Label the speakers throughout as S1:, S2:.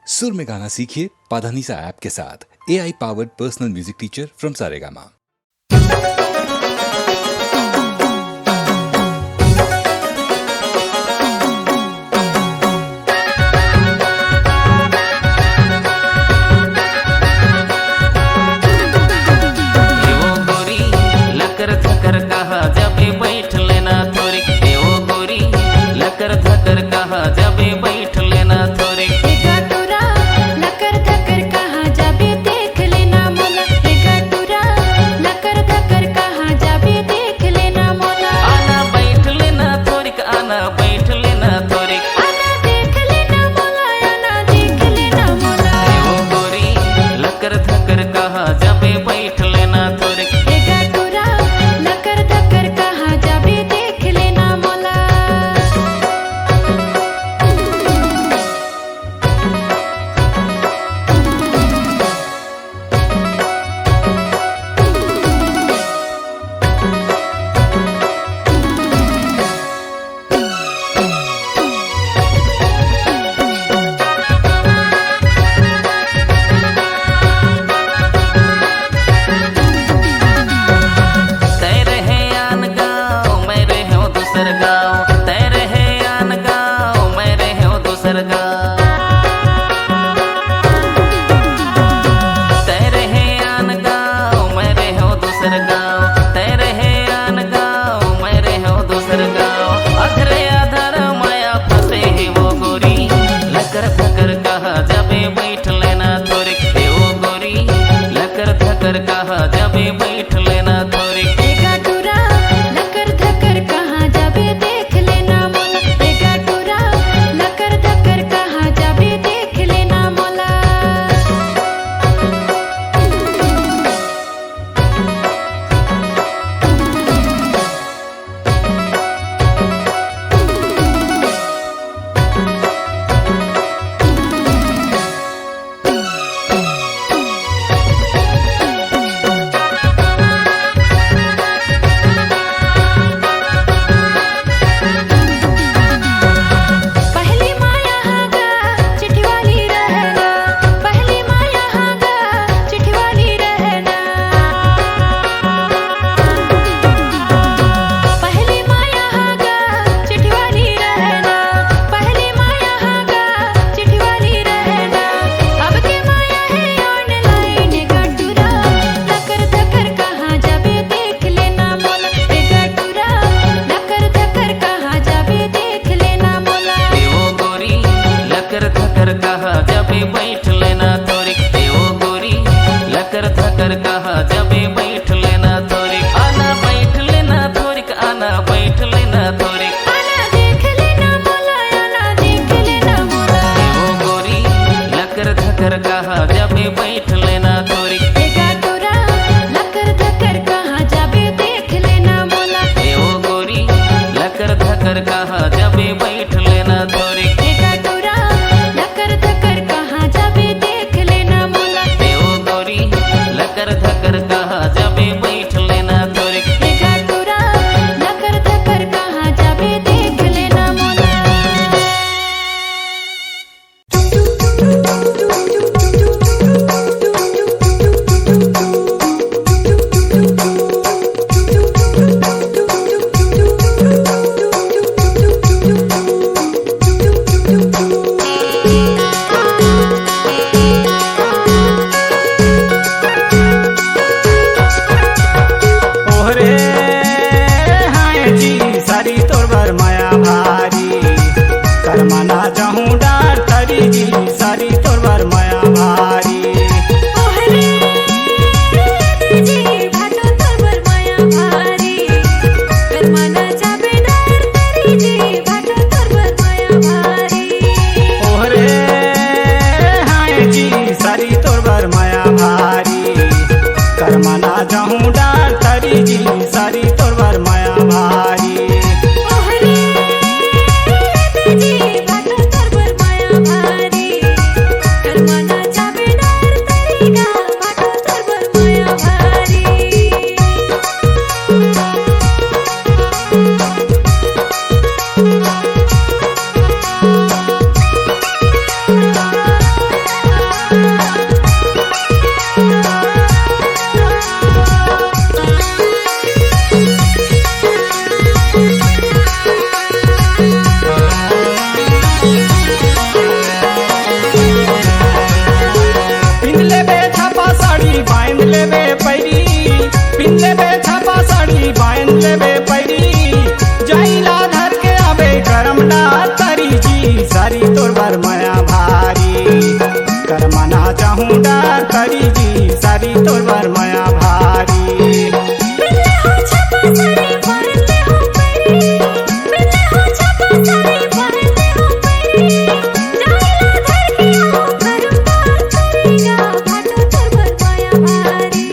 S1: सुर में गाना सीखिए पाधानीसा ऐप के साथ। AI powered personal music teacher from Saregama.
S2: धकर कहा जबे बैठ लेना थोड़ी, एवो गोरी लकर धकर कहा जबे बैठ लेना थोड़ी।
S3: गटुरा लकर धकर कहा जबे देख लेना मोला, गटुरा लकर धकर कहा जबे देख लेना मोला।
S2: आना बैठ लेना थोड़ी, आना बैठ लेना थोड़ी,
S3: आना देख लेना मोला, आना देख लेना मोला।
S2: एवो गोरी लकर धकर कहा जबे बैठ लेना थोड़ी।
S3: गटुरा लकर धकर कहा जबे देख लेना मोला।
S2: तेरे है आन गाँव मेरे हो दूसर गाँव, तेरे है आन गाँव मेरे हो दूसर गाँव। तेरे है आन गाँव मेरे हो दूसर गाँव, तेरे है आन गाँव मेरे हो दूसर गाँव। अधरे अधर माया फंसे है वो गोरी लकर धकर कहा जबे बैठ लेना थोड़ी, वो गोरी लकर धकर कहा जबे बैठ लेना थोड़ी।
S3: गटुरा लकर धकर कहा जबे देख लेना मोला, गटुरा लकर धकर कहा जबे देख लेना मोला। पहली माया हागा चिट्ठी वाली रहना, पहली माया हागा चिट्ठी वाली रहना। पहली माया हागा चिट्ठी वाली रहना, पहली माया हागा चिट्ठी वाली रहना। अब के माया है ऑनलाइन गटुरा लकर धकर कहा जबे देख लेना मोला, गटुरा लकर धकर कहा जबे देख लेना मोला।
S2: वो गोरी लकर धकर कहा जबे बैठ लेना थोड़ी, वो गोरी लकर धकर कहा जबे बैठ लेना थोड़ी। आना बैठ लेना थोड़ी, आना बैठ लेना थोड़ी,
S3: आना देख लेना मोला, आना देख लेना मोला।
S2: वो गोरी लकर धकर कहा जबे बैठ लेना थोड़ी।
S3: गटुरा लकर धकर कहा जबे देख लेना मोला,
S2: वो गोरी लकर धकर कहा जबे बैठ लेना थोड़ी।
S3: गटुरा लकर धकर कहा जबे देख लेना मोला,
S2: वो गोरी लकर धकर कहा जबे बैठ लेना थोड़ी।
S3: गटुरा लकर धकर कहा जबे देख लेना मोला।
S4: चाहूँ डार तरी जी सारी तोर बर माया भारी।
S3: बिल्ले हो छपा सारी भरते हो पैरी, बिल्ले हो छपा सारी भरते हो पैरी, जाइला धर के हो करुणार करेगा भाटो तोर बर माया भारी।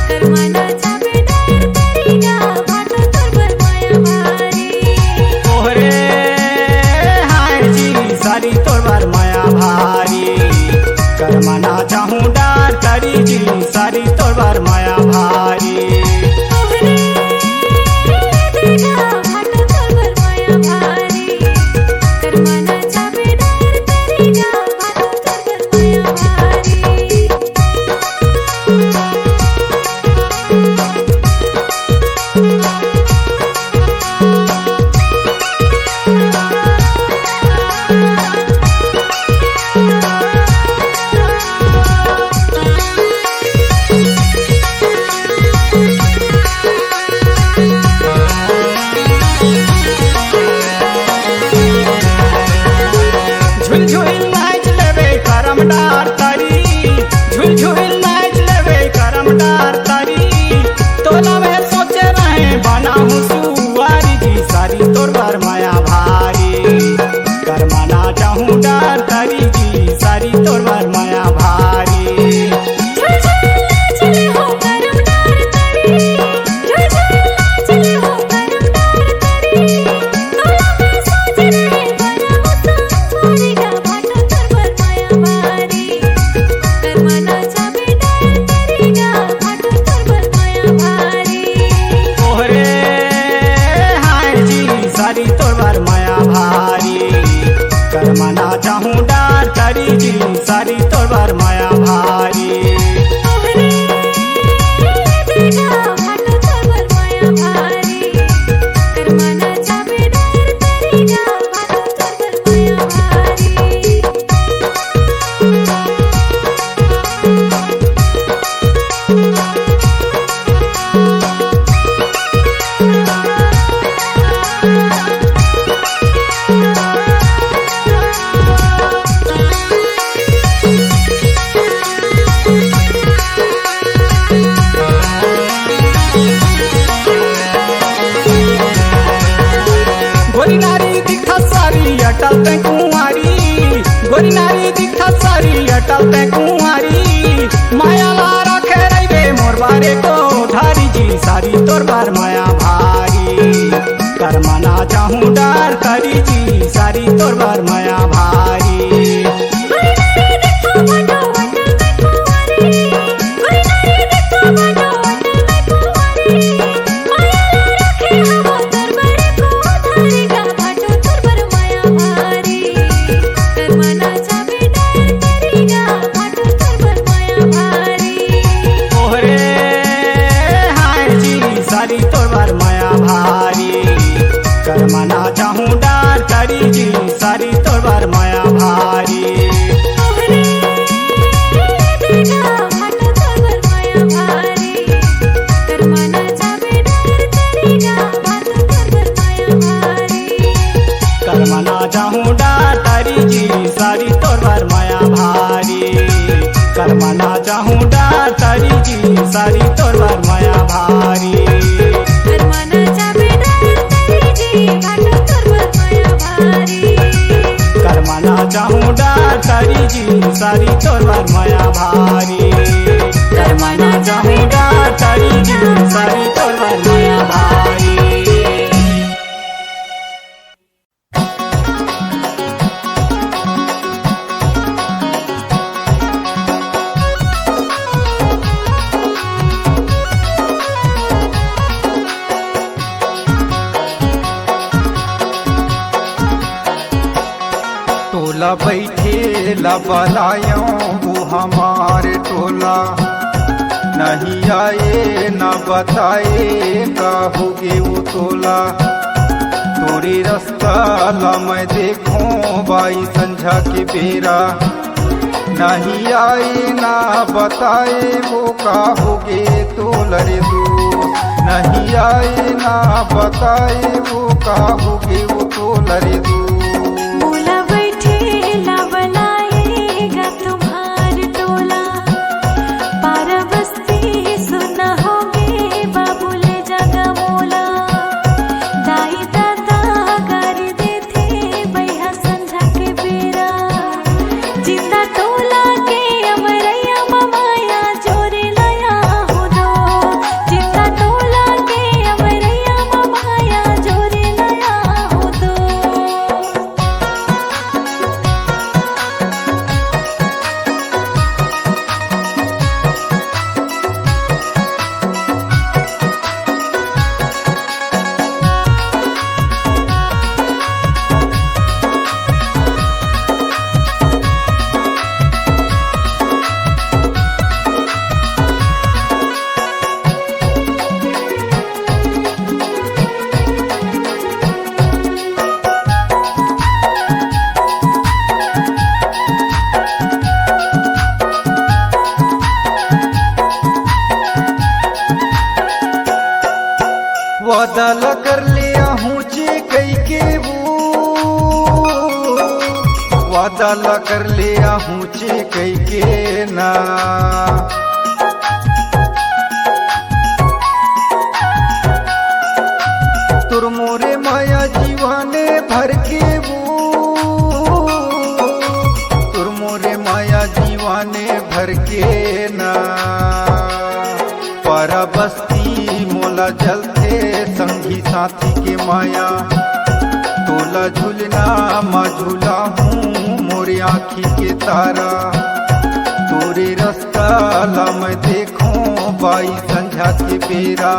S3: करमाना चाबे डार करेगा भाटो तोर बर माया भारी।
S4: तोहरे हाय जी सारी तोर बर माया भारी। करमाना चाहूँ डार तरी जी सारी तोर बर माया भारी।
S3: तोहरे देगा भाटो तोर बर माया भारी। करमाना चाबे डार करेगा भाटो तोर बर माया भारी।
S4: झुलझुल नाच लेवे करम डार तरी, झुलझुल नाच लेवे करम डार तरी। तोला में सोचे रहे बनाहू सुवारी जी सारी तोर बर माया भारी। करमाना चाहूँ डार तरी जी सारी तोर बर माया भारी।
S3: झुलझुल नाचले हो करम डार तरी, झुलझुल नाचले हो करम डार तरी। तोला में सोच रहे बनाहू सुवारीगा भाटो तोर बर माया भारी। करमाना चाबे डार करेगा भाटो तोर बर माया भारी।
S4: तोहरे हाय जी सारी तोर बर माया भारी। करमाना चाहूँ डार तरी जी सारी तोर बर माया भारी।
S3: तोहरे देगा भाटो तोर बर माया भारी। करमाना चाबे डार करेगा भाटो तोर बर माया भारी।
S4: गोरी नारी दिखा सारी अटल ते कुंवारी। गोरी नारी दिखा सारी अटल ते कुंवारी। माया ला रखे रहे मोर बारे को धारी जी सारी तोर बार माया भारी। करमाना चाहूँ डार तरी जी सारी तोर बार माया भारी।
S3: गोरी नारी देखो बाटो वटल में कुंवारी, गोरी नारी देखो बाटो वटल में कुंवारी। माया ला रखे हवा तोर बर को धारेगा भाटो तोर बर माया भारी। करमाना चाबे डार करेगा भाटो तोर बर माया भारी।
S4: तोहरे हाय जी सारी तोर बर माया भारी। करमाना चाहूँ डार तरी जी सारी तोर बर माया भारी।
S3: तोहरे देगा भाटो तोर बर माया भारी। करमाना चाबे डार करेगा भाटो तोर बर माया भारी।
S4: करमाना चाहूँ डार तरी जी सारी तोर बर माया भारी। करमाना चाहूँ डार तरी जी सारी तोर बर माया भारी।
S3: करमाना चाबे डार करेगी भाटो तोर बर माया भारी।
S4: करमाना चाहूँ डार तरी जी सारी तोर बर माया भारी। करमाना चाहूँ डार तरी जी सारी तोर बर माया भारी।
S5: टोला बैठे लबलायों वो हमारे टोला। नहीं आए न बताए कहोगे वो टोला। तोरे रास्ता ला मैं देखूं बाई संझा के बेरा। नहीं आए ना बताए वो कहोगे तो लड़े दो। नहीं आए ना बताए वो कहोगे वो तो लड़े दो।
S3: बोला बैठे ला बनाएगा तुम्हार टोला। जिंदा तोला के अमरैया ममाया जोरे लया हो दो जिंदा तोला के अमरैया ममाया जोरे लया हो दो
S5: वादल कर लिया हूँ कई के वो वादल कर लिया हूँ कई के ना तुर मोरे माया जीवाने भर के वो तुर मोरे माया जीवाने भर के ना पारा बस्ती मोला जलते संगी साथी के माया तोला झूलना मा झूला हूँ मोरे आँखी के तारा तोरे रास्ता ला मैं देखूं बाई संझा के बेरा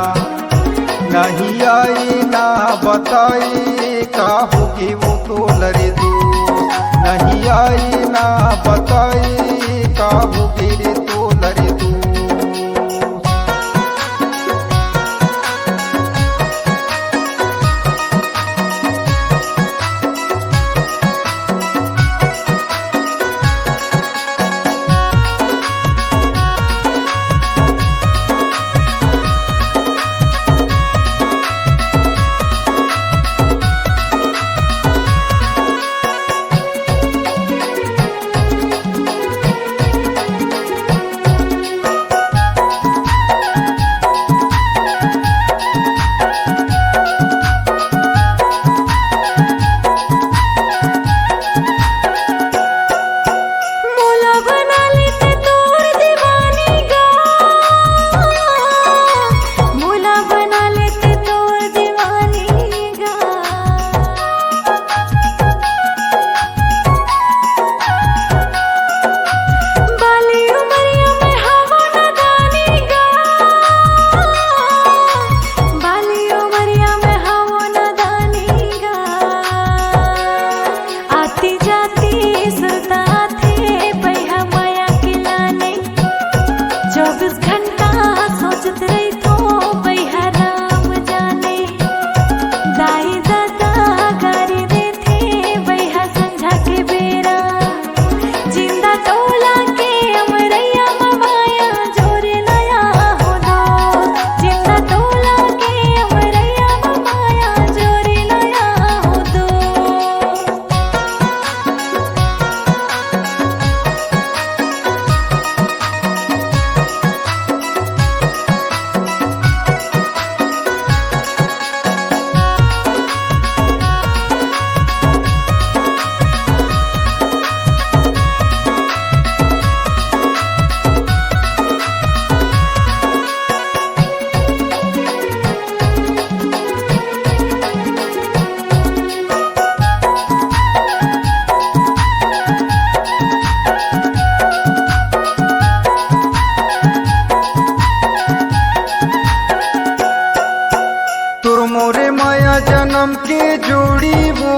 S5: नहीं आई ना बताई का होगी वो तो लरे दो नहीं आई ना बताई का होगी रे तो लरे दो जन्म के जोड़ी वो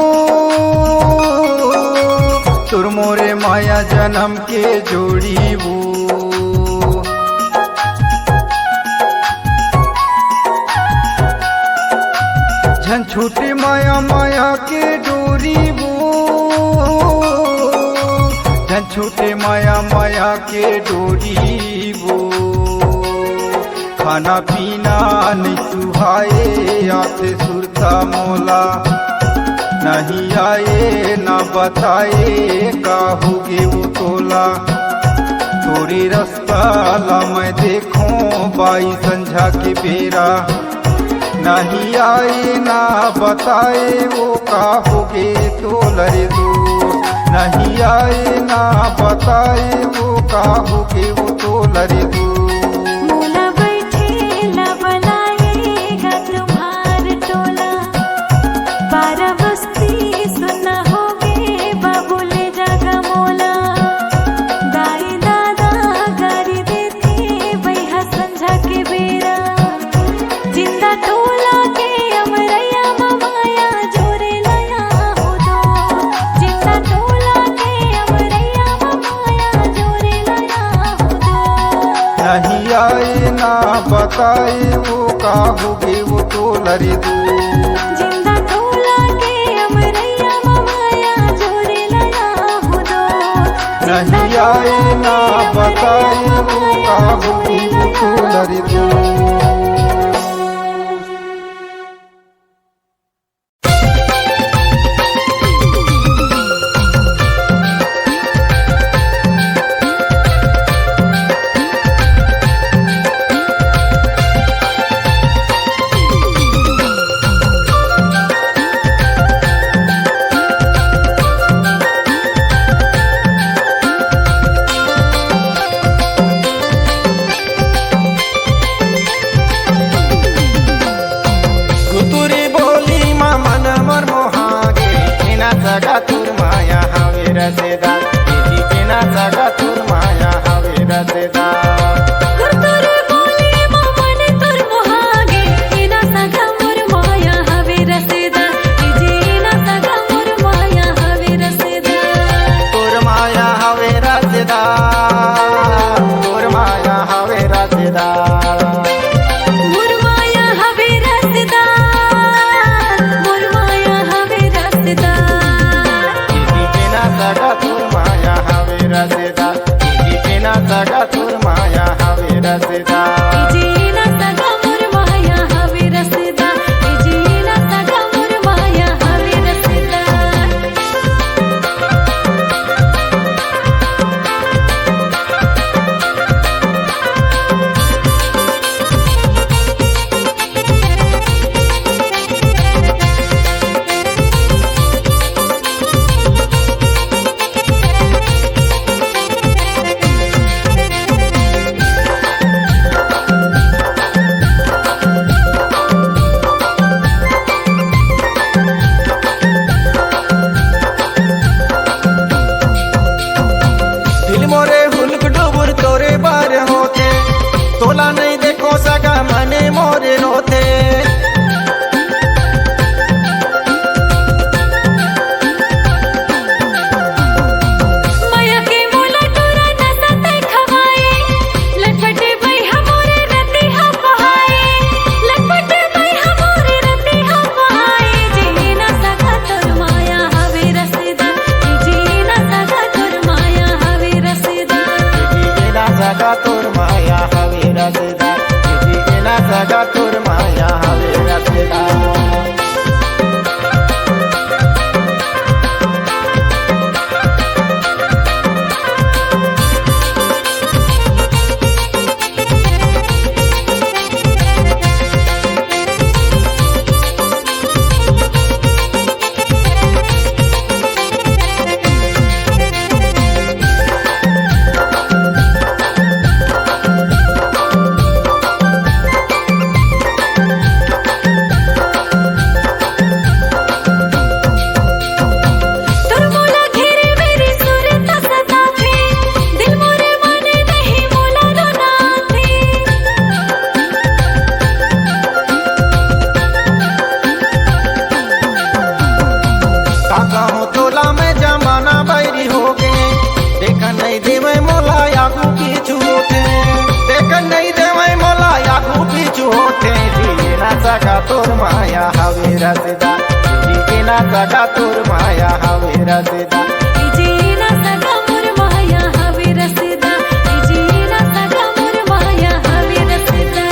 S5: तुर मोरे माया जन्म के जोड़ी वो झन छूटे माया माया के डोरी वो झन छूटे माया माया के डोरी वो खाना पीना नहीं सुहाए आते सुरता मोला नहीं आए ना बताए का होगे वो तोला थोड़ी रास्ता ला मैं देखूं बाई संझा के बेरा नहीं आए ना बताए वो का होगे तो लरे दो नहीं आए ना बताए वो काबू के वो तो लरे दू
S3: मोला बैठेला बनाएगा तुम्हार टोला, 12 बस्ती सुना होगे बाबू ले जागा मोला। दाई दादा गारी देते बैहा संझा के बेरा, जिंदा टोला के अमरैया माया जोरे लया हो दो। जिंदा टोला के अमरैया माया जोरे लया हो दो।
S5: नहीं आए ना बताए वो काबू के वो तो लरे दू
S3: जिंदा टोला के अमरैया माया जोरे लया हो दो।
S5: नहीं आए ना बताए वो काबू के वो तो लरे दू
S4: गुतुरी बोली मा मन मर मोहागे एना जगा तुर माया हवे रसेदा एजी एना जगा तुर माया हवे रसेदा
S3: गुरतुरे बोले मन तुर मोहागे एना सगा मोर माया हवे रसेदा। एना सगा मोर माया हवे रसेदा।
S4: तुर माया हवे रसेदा तुर माया हवे रसेदा
S3: मोर माया हवे रसेदा। मोर माया हवे रसेदा।
S4: एजी एना जगा तुर माया हवे रसेदा एजी एना जगा तुर माया हवे रसेदा
S3: एना सगा मोर माया हवे रसेदा। एना सगा मोर माया हवे रसेदा।
S4: दिल मोरे हुलक डुबुर तोरे बार होते तोला नहीं देखो सगा मने मोरे रोते
S3: माया के मोला टोरा नसते खवाए, लटपटे भाई हमोरे रति हम बहाए। लटपटे भाई हमोरे रति हम बहाए। जीना सगा तोर माया हवे रसेदा। जीना सगा तोर माया हवे रसेदा।
S4: एना जगा तोर माया हवे रसेदा एना जगा तोर माया हवे रसेदा
S3: तोर मोला घेरे मेरी सूरत सदा थे, दिल मोरे माने नहीं मोला रोना थे।
S4: काका हो तोला में जमाना बैरी हो गए देखा नहीं देवे मोला यागू पीछू होते देखा नहीं देवे मोला यागू पीछू होते जीना सगा तोर माया हवे रसेदा जीना सगा तोर माया हवे रसेदा
S3: जीना सगा मोर माया हवे रसेदा। जीना सगा मोर माया हवे रसेदा।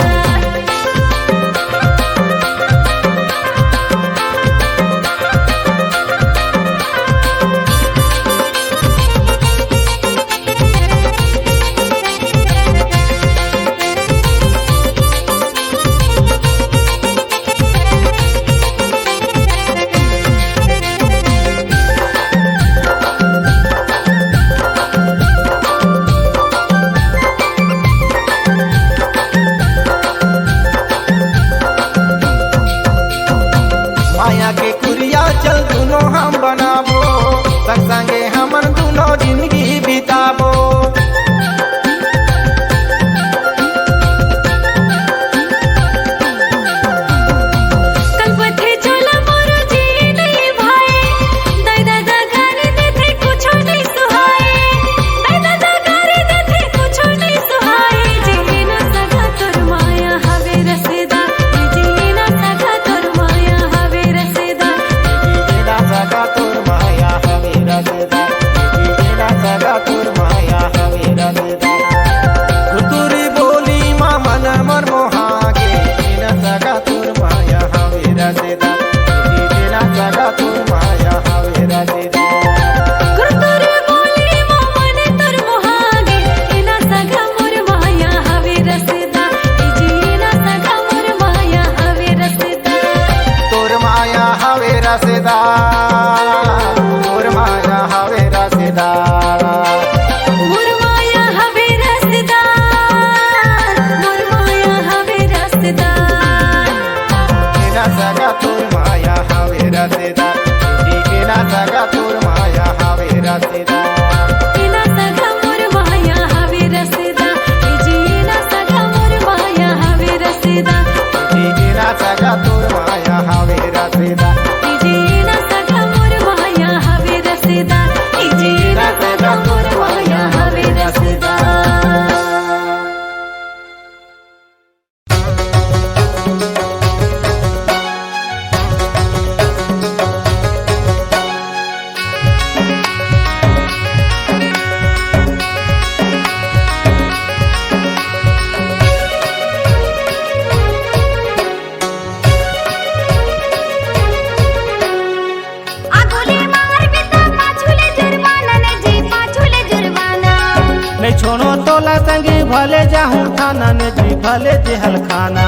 S4: नहीं छोड़ो तोला संगी भले जाहूँ थाना ने जी भले जेहल खाना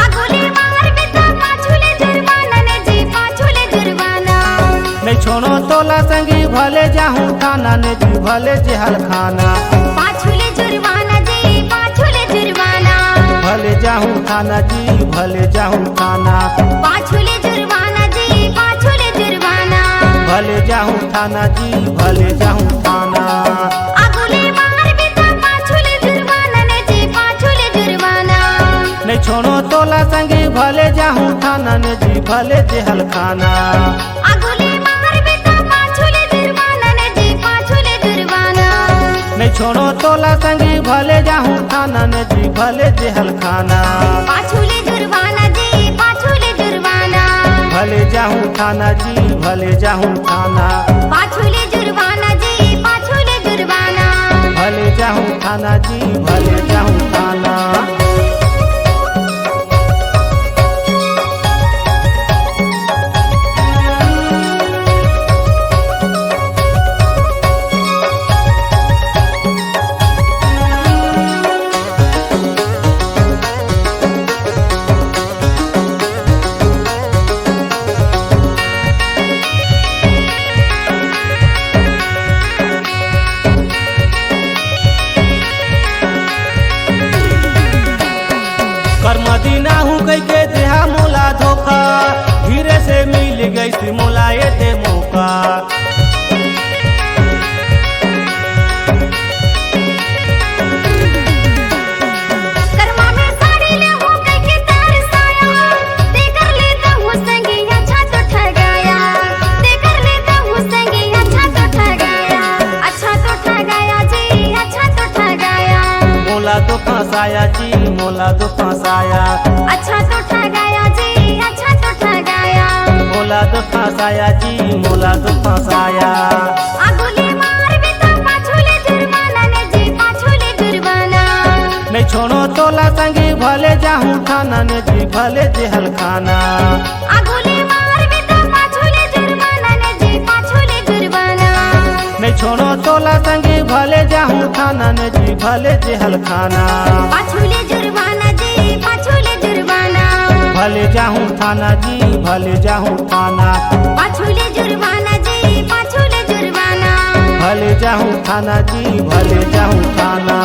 S3: आगुले मार बेटा पाछुले जुर्माना ने जी पाछुले जुर्माना
S4: नहीं छोड़ो तोला संगी भले जाहूँ थाना ने जी भले जेहल खाना
S3: पाछुले जुर्माना जी पाछुले जुर्माना
S4: भले जाहूँ थाना जी भले जाहूँ थाना
S3: पाछुले जुर्माना जी पाछुले जुर्माना
S4: भले जाहूँ थाना जी भले जाहूँ थाना
S3: आगुले मार बेटा पाछुले जुर्माना ने जी पाछुले जुर्माना
S4: नहीं छोड़ो तोला संगी भले जाहूँ थाना ने जी भले जेहल खाना
S3: आगुले मार बेटा पाछुले जुर्माना ने जी पाछुले जुर्माना
S4: नहीं छोड़ो तोला संगी भले जाहूँ थाना ने जी भले जेहल खाना
S3: पाछुले जुर्माना जी पाछुले जुर्माना
S4: भले जाहूँ थाना जी भले जाहूँ थाना
S3: पाछुले जुर्माना जी पाछुले जुर्माना
S4: भले जाहूँ थाना जी भले जाहूँ थाना कर्मदीना हूँ कह के देहा मोला धोखा धीरे से मिल गई सी मोला ये दे मौका
S3: कर्मा में साड़ी ले हूँ कह के तरसाया दे कर लेता हूँ संगी अच्छा तो ठगाया दे कर लेता हूँ संगी अच्छा तो ठगाया जी अच्छा तो ठगाया
S4: मोला तो फंसाया जी मोला तो फंसाया
S3: अच्छा तो ठगाया जी अच्छा तो ठगाया
S4: मोला तो फंसाया जी मोला तो फंसाया
S3: आगुले मार बेटा पाछुले जुर्माना ने जी पाछुले जुर्माना
S4: नहीं छोड़ो तोला संगी भले जाहूँ थाना ने जी भले जेहल खाना
S3: आगुले मार बेटा पाछुले जुर्माना ने जी पाछुले जुर्माना
S4: नहीं छोड़ो तोला संगी भले जाहूँ थाना ने जी भले जेहल खाना
S3: पाछुले जुर्माना जी पाछुले जुर्माना
S4: भले जाहूँ थाना जी भले जाहूँ थाना
S3: पाछुले जुर्माना जी पाछुले जुर्माना
S4: भले जाहूँ थाना जी भले जाहूँ थाना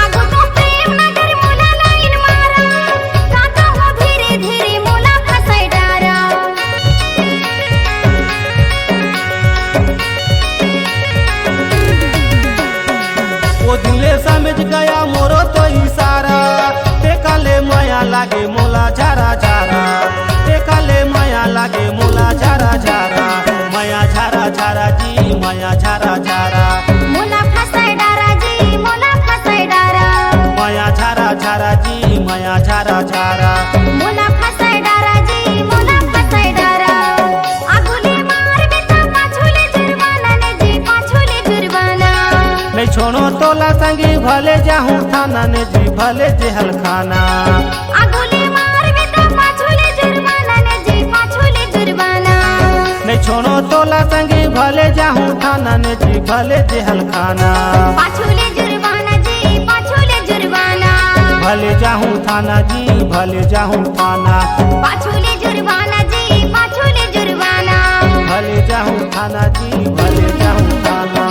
S3: आगो तो प्रेम नगर मोला लाइन मारा काका हो धीरे धीरे मोला फसाई डारा
S4: वो दिले समझ गया मोरो तो इशारा देखा ले माया लागे मोला झारा झारा देखा ले माया लागे मोला झारा झारा माया झारा झारा जी माया झारा झारा
S3: मोला फसाई डारा जी मोला फसाई डारा
S4: माया झारा झारा जी माया झारा झारा
S3: मोला फसाई डारा जी मोला फसाई डारा आगुले मार बेटा पाछुले जुर्माना ने जी पाछुले जुर्माना
S4: नहीं छोड़ो तोला संगी भले जाहूँ थाना ने जी भले जेहल खाना
S3: आगुले मार बेटा पाछुले जुर्माना ने जी पाछुले जुर्माना
S4: नहीं छोड़ो तोला संगी भले जाहूँ थाना ने जी भले जेहल खाना
S3: पाछुले जुर्माना जी पाछुले जुर्माना
S4: भले जाहूँ थाना जी भले जाहूँ थाना
S3: पाछुले जुर्माना जी पाछुले जुर्माना
S4: भले जाहूँ थाना जी भले जाहूँ थाना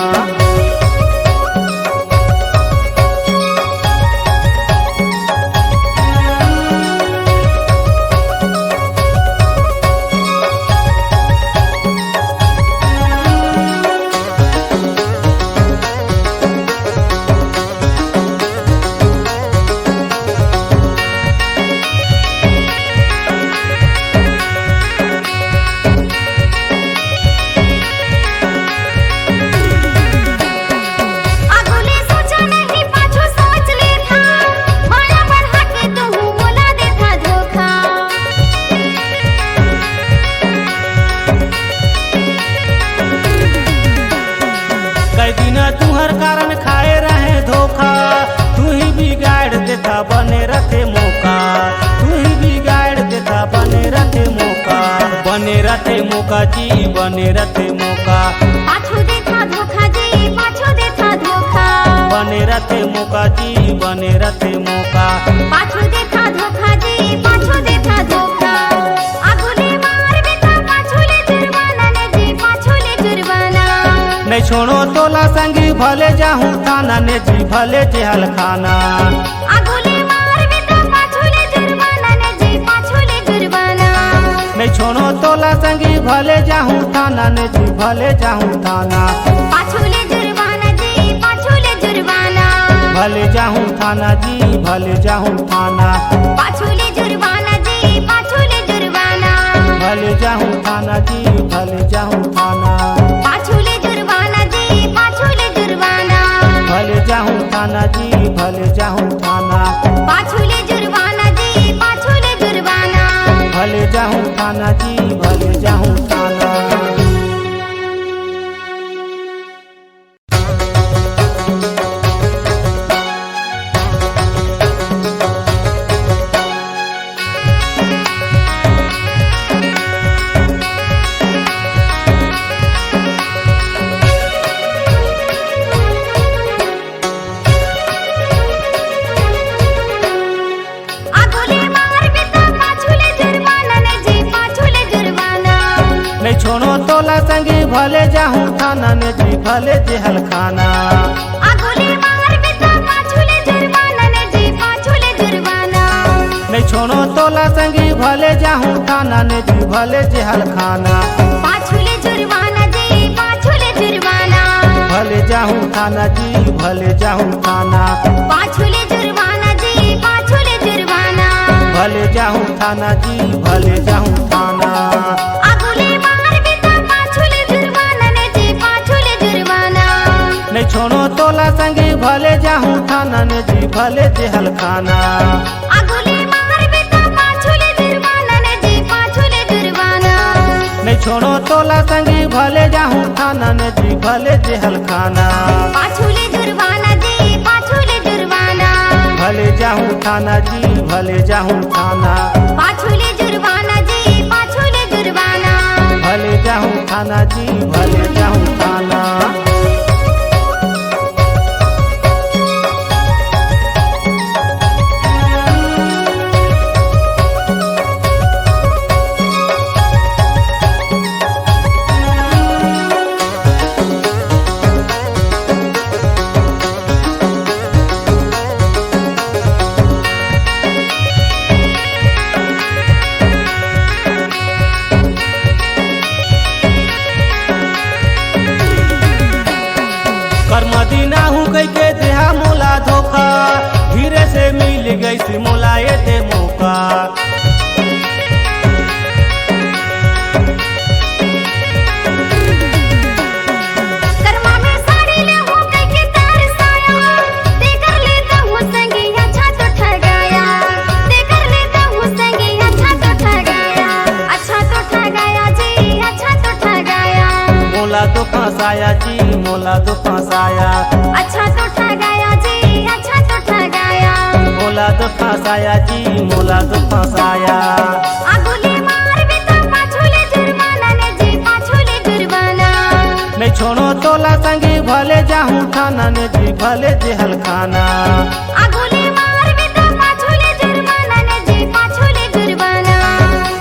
S4: बिना तुहर कारण खाए रहे धोखा, तू ही बिगाड़ देता बने रखे मौका, तू ही बिगाड़ देता बने रखे मौका, बने रखे मौका जी बने रखे मौका,
S3: पाछू देता धोखा जी पाछू देता धोखा,
S4: बने रखे मौका जी बने रखे मौका,
S3: पाछू देता धोखा जी पाछू देता धोखा, आगुले मार बेटा पाछूले जुर्माना ने जी पाछूले जुर्माना,
S4: नहीं छोड़ो तोला संगी भले जाहूँ थाना ने जी भले जेहल खाना,
S3: आगुले मार बेटा पाछूले जुर्माना ने जी पाछूले जुर्माना,
S4: नहीं छोड़ो तोला संगी भले जाहूँ थाना ने जी भले जाहूँ थाना,
S3: पाछूले जुर्माना जी पाछूले जुर्माना,
S4: भले जाहूँ थाना जी भले जाहूँ थाना,
S3: पाछूले जुर्माना जी पाछूले जुर्माना,
S4: भले जाहूँ थाना जी भले जाहूँ थाना,
S3: पाछूले जुर्माना जी पाछूले जुर्माना,
S4: भले जाहूँ थाना जी भले जाहूँ थाना,
S3: पाछूले जुर्माना जी पाछूले जुर्माना,
S4: भले जाहूँ थाना जी भले जाहूँ थाना।
S3: आगुले मार बेटा पाछूले जुर्माना ने जी पाछूले जुर्माना,
S4: नहीं छोड़ो तोला संगी भले जाहूँ थाना ने जी भले जेहल खाना,
S3: आगुले मार बेटा पाछूले जुर्माना ने जी पाछूले जुर्माना,
S4: नहीं छोड़ो तोला संगी भले जाहूँ थाना ने जी भले जेहल खाना,
S3: पाछूले जुर्माना जी पाछूले जुर्माना,
S4: भले जाहूँ थाना जी भले जाहूँ थाना,
S3: पाछूले जुर्माना जी पाछूले जुर्माना,
S4: भले जाहूँ थाना जी भले जाहूँ थाना,
S3: आगुले मार बेटा पाछूले जुर्माना ने जी पाछूले जुर्माना,
S4: नहीं छोड़ो तोला संगी भले जाहूँ थाना ने जी भले जेहल खाना,
S3: आगुले मार बेटा पाछूले जुर्माना ने जी पाछूले जुर्माना,
S4: नहीं छोड़ो तोला संगी भले जाहूँ थाना ने जी भले जेहल खाना,
S3: पाछूले जुर्माना जी पाछूले जुर्माना,
S4: भले जाहूँ थाना जी भले जाहूँ थाना,
S3: पाछूले जुर्माना जी पाछूले जुर्माना,
S4: भले जाहूँ थाना जी भले जाहूँ थाना। मदीना हूँ कह के देहा मोला धोखा, धीरे से मिल गई सी मोला ये दे मौका,
S3: कर्मा में साड़ी ले हूँ कह के तार साया, ते कर लेता हूँ संगी अच्छा तो ठगाया, ते कर लेता हूँ संगी अच्छा तो ठगाया, अच्छा तो ठगाया जी अच्छा तो ठगाया,
S4: मोला तो फंसाया जी मोला तो फंसाया,
S3: अच्छा तो ठगाया जी अच्छा तो ठगाया,
S4: मोला तो फंसाया जी मोला तो फंसाया,
S3: आगुले मार बेटा पाछूले जुर्माना ने जी पाछूले जुर्माना,
S4: नहीं छोड़ो तोला संगी भले जाहूँ थाना ने जी भले जेहल खाना,
S3: आगुले मार बेटा पाछूले जुर्माना ने जी पाछूले जुर्माना,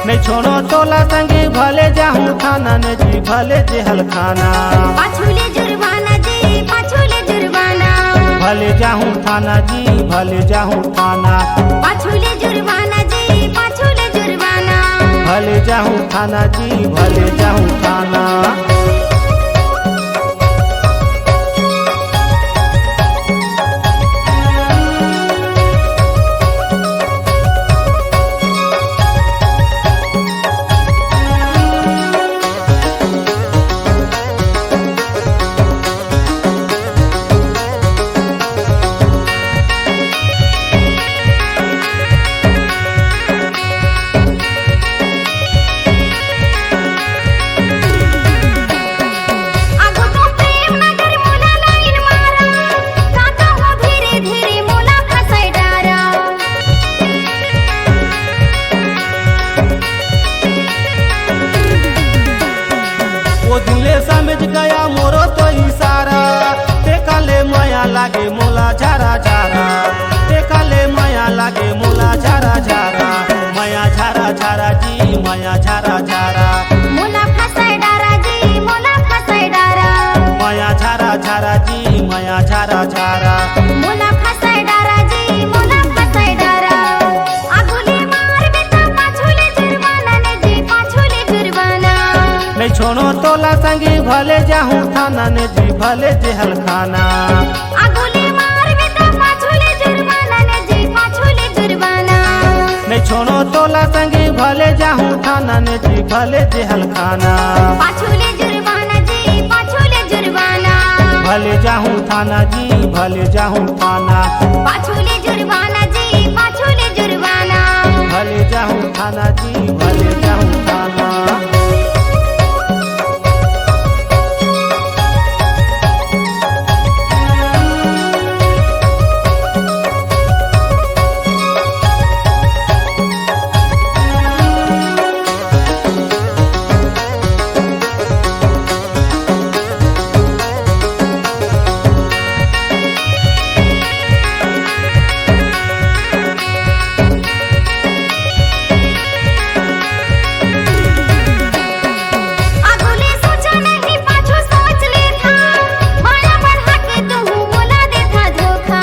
S4: नहीं छोड़ो तोला संगी भले जाहूँ थाना ने जी भले जेहल खाना,
S3: पाछूले जुर्माना जी पाछूले जुर्माना,
S4: भले जाहूँ थाना जी भले जाहूँ थाना,
S3: पाछूले जुर्माना जी पाछूले जुर्माना,
S4: भले जाहूँ थाना जी भले जाहूँ थाना। झारा झारा।
S3: मोला फसाय डारा जी मोला फसाय डारा आगुले मार बेटा पाछुले जुर्माना ने जी पाछुले जुर्माना
S4: नहीं छोड़ो तोला संगी भले जाहूँ थाना ने जी भले जेहल खाना।
S3: आगुले मार बेटा पाछुले जुर्माना ने जी पाछुले जुर्माना
S4: नहीं छोड़ो तोला संगी भले जाहूँ थाना ने जी भले जेहल खाना।
S3: पाछुले जुर्माना जी पाछुले जुर्माना
S4: भले जाहूँ थाना जी भले जाहूँ थाना।
S3: पाछुले जुर्माना जी पाछुले जुर्माना
S4: भले जाहूँ थाना जी भले जाहूँ थाना।
S3: आगुले सोचा नहीं पाछू सोच लेता माया बढ़ा के तू मोला देता धोखा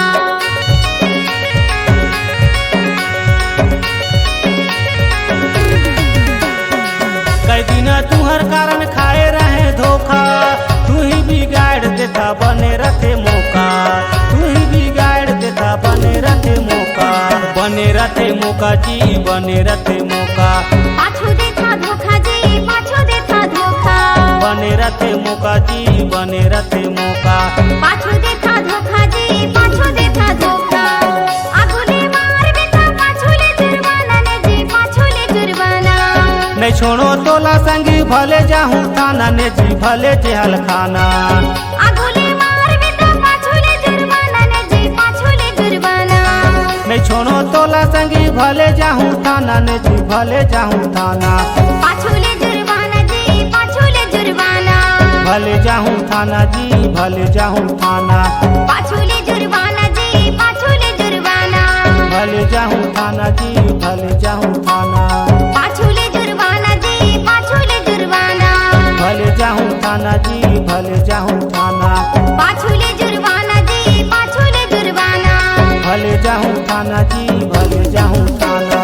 S4: कई दिन तुहर कारण खाए रहे धोखा तू ही बिगाड़ देता बने रखे मौका। तू ही बिगाड़ देता बने रखे मौका। बने रखे मौका जी बने रखे मौका।
S3: पाछू देता धोखा जी पाछू देता धोखा
S4: बने रखे मौका जी बने रखे मौका।
S3: पाछू देता धोखा जी पाछू देता धोखा आगुले मार बेटा पाछूले जुर्माना ने जी पाछूले जुर्माना
S4: नहीं छोड़ो तोला संगी भले जाहूँ थाना ने जी भले जेहल खाना।
S3: आगुले मार बेटा पाछूले जुर्माना ने जी पाछूले जुर्माना
S4: नहीं छोड़ो तोला संगी भले जाहूँ थाना ने जी भले जाहूँ थाना।
S3: पाछूले जुर्माना जी पाछूले जुर्माना
S4: भले जाहूँ थाना जी भले जाहूँ थाना।
S3: पाछूले जुर्माना जी पाछूले जुर्माना
S4: भले जाहूँ थाना जी भले जाहूँ थाना।
S3: पाछूले जुर्माना जी पाछूले जुर्माना
S4: भले जाहूँ थाना जी भले जाहूँ थाना।
S3: पाछूले जुर्माना जी पाछूले जुर्माना
S4: भले जाहूँ थाना जी भले जाहूँ थाना।